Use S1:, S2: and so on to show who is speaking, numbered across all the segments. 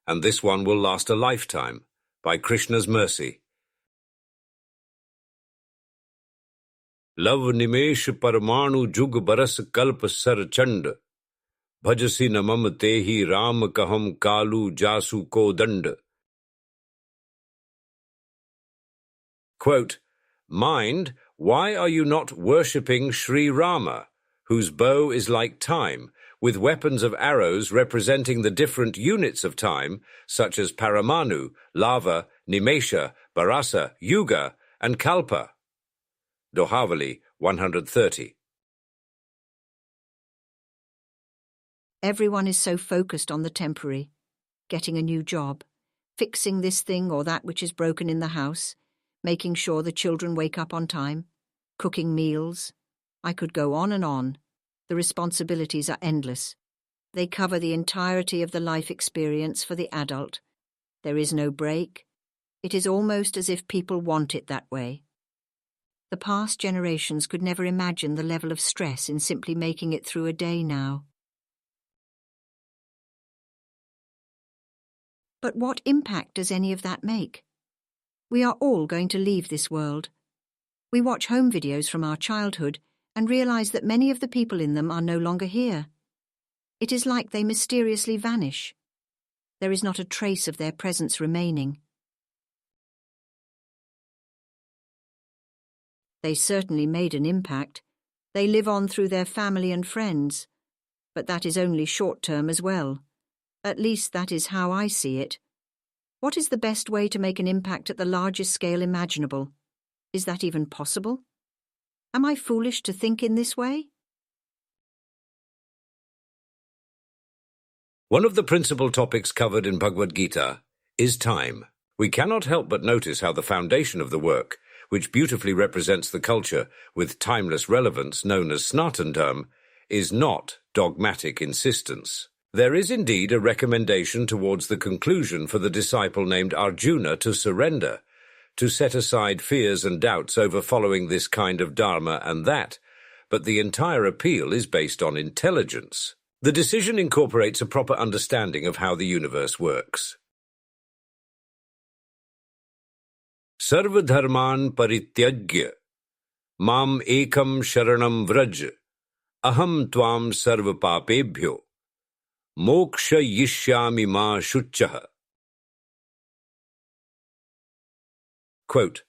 S1: and this one will last a lifetime, by Krishna's mercy. Lav nimesha paramanu yuga barasa kalpa sarachand, bhajasi namam tehi Ram kaham kalu jasu ko dand. Quote, Mind, why are you not worshipping Shri Rama, whose bow is like time, with weapons of arrows representing the different units of time, such as paramanu, lava, nimesha, barasa, yuga, and kalpa? Dohavali 130.
S2: Everyone is so focused on the temporary, getting a new job, fixing this thing or that which is broken in the house, making sure the children wake up on time, cooking meals. I could go on and on. The responsibilities are endless. They cover the entirety of the life experience for the adult. There is no break. It is almost as if people want it that way. The past generations could never imagine the level of stress in simply making it through a day now. But what impact does any of that make? We are all going to leave this world. We watch home videos from our childhood and realize that many of the people in them are no longer here. It is like they mysteriously vanish. There is not a trace of their presence remaining. They certainly made an impact. They live on through their family and friends. But that is only short-term as well. At least that is how I see it. What is the best way to make an impact at the largest scale imaginable? Is that even possible? Am I foolish to think in this way?
S1: One of the principal topics covered in Bhagavad-gita is time. We cannot help but notice how the foundation of the work, which beautifully represents the culture with timeless relevance known as Sanatana, is not dogmatic insistence. There is indeed a recommendation towards the conclusion for the disciple named Arjuna to surrender, to set aside fears and doubts over following this kind of dharma and that, but the entire appeal is based on intelligence. The decision incorporates a proper understanding of how the universe works. Sarva dharman parityajya, mam ekam sharanam vraj, aham tvam sarva papebhyo, moksha yishyami ma shucchaha. Quote,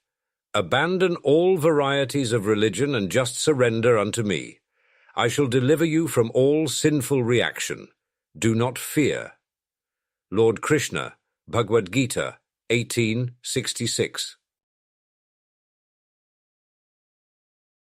S1: Abandon all varieties of religion and just surrender unto me. I shall deliver you from all sinful reaction. Do not fear. Lord Krishna, Bhagavad-gita, 1866.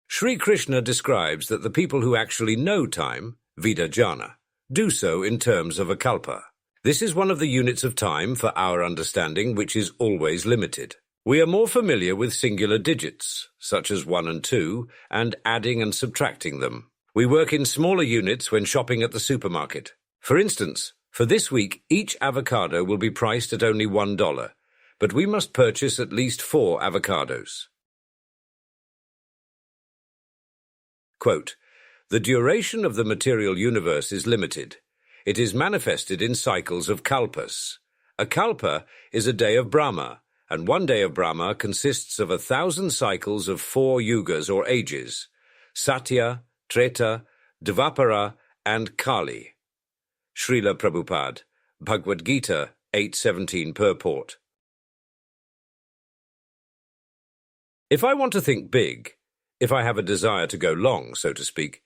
S1: Shri Krishna describes that the people who actually know time, Vidajana, do so in terms of a kalpa. This is one of the units of time for our understanding which is always limited. We are more familiar with singular digits, such as 1 and 2, and adding and subtracting them. We work in smaller units when shopping at the supermarket. For instance, for this week, each avocado will be priced at only $1, but we must purchase at least 4 avocados. Quote, The duration of the material universe is limited. It is manifested in cycles of kalpas. A kalpa is a day of Brahma, and one day of Brahma consists of 1,000 cycles of 4 yugas or ages, Satya, Treta, Dvapara, and Kali. Srila Prabhupada, Bhagavad-gita, 8:17 purport. If I want to think big, if I have a desire to go long, so to speak,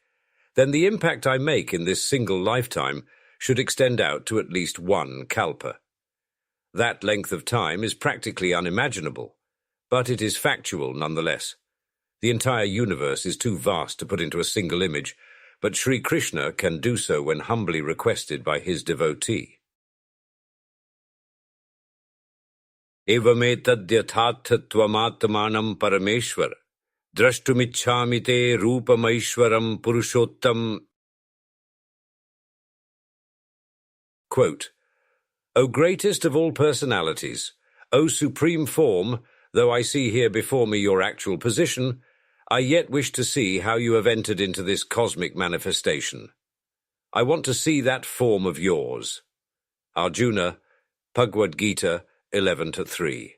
S1: then the impact I make in this single lifetime should extend out to at least 1 kalpa. That length of time is practically unimaginable, but it is factual nonetheless. The entire universe is too vast to put into a single image, but Sri Krishna can do so when humbly requested by his devotee. Evametadyatathatvamatmanam parameshwar, drashtumichhami te rupamaishwaram purushottam. Quote, O greatest of all personalities, O supreme form, though I see here before me your actual position, I yet wish to see how you have entered into this cosmic manifestation. I want to see that form of yours. Arjuna, Bhagavad-gita 11-3.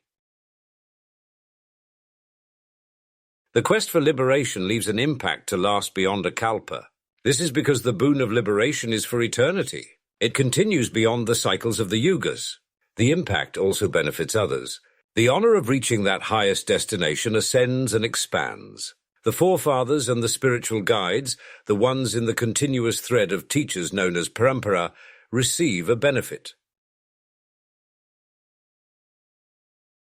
S1: The quest for liberation leaves an impact to last beyond a kalpa. This is because the boon of liberation is for eternity. It continues beyond the cycles of the yugas. The impact also benefits others. The honor of reaching that highest destination ascends and expands. The forefathers and the spiritual guides, the ones in the continuous thread of teachers known as parampara, receive a benefit.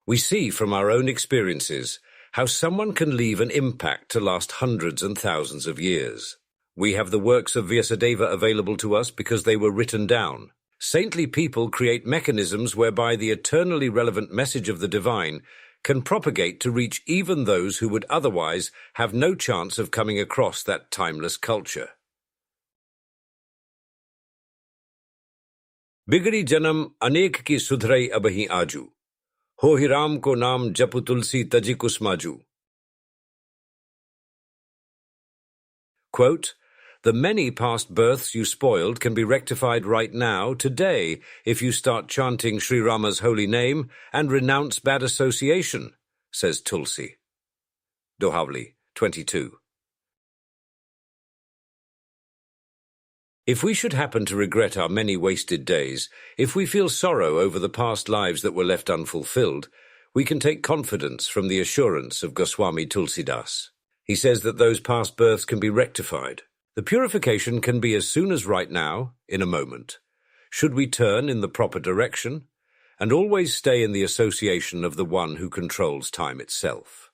S1: We see from our own experiences how someone can leave an impact to last hundreds and thousands of years. We have the works of Vyasadeva available to us because they were written down. Saintly people create mechanisms whereby the eternally relevant message of the divine can propagate to reach even those who would otherwise have no chance of coming across that timeless culture. Bigadi janam anek ki sudhrai abahi aju. Ho hi Ram ko naam japu tulsi taji kusmaju. Quote, the many past births you spoiled can be rectified right now, today, if you start chanting Shri Rama's holy name and renounce bad association, says Tulsi. Dohavali 22. If we should happen to regret our many wasted days, if we feel sorrow over the past lives that were left unfulfilled, we can take confidence from the assurance of Goswami Tulsidas. He says that those past births can be rectified. The purification can be as soon as right now, in a moment, should we turn in the proper direction, and always stay in the association of the one who controls time itself.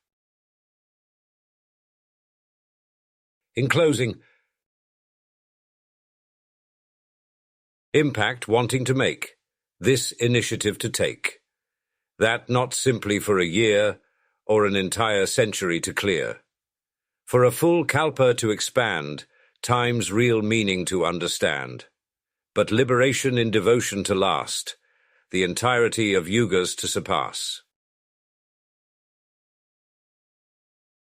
S1: In closing, impact wanting to make, this initiative to take, that not simply for a year or an entire century to clear, for a full kalpa to expand, time's real meaning to understand, but liberation in devotion to last, the entirety of yugas to surpass.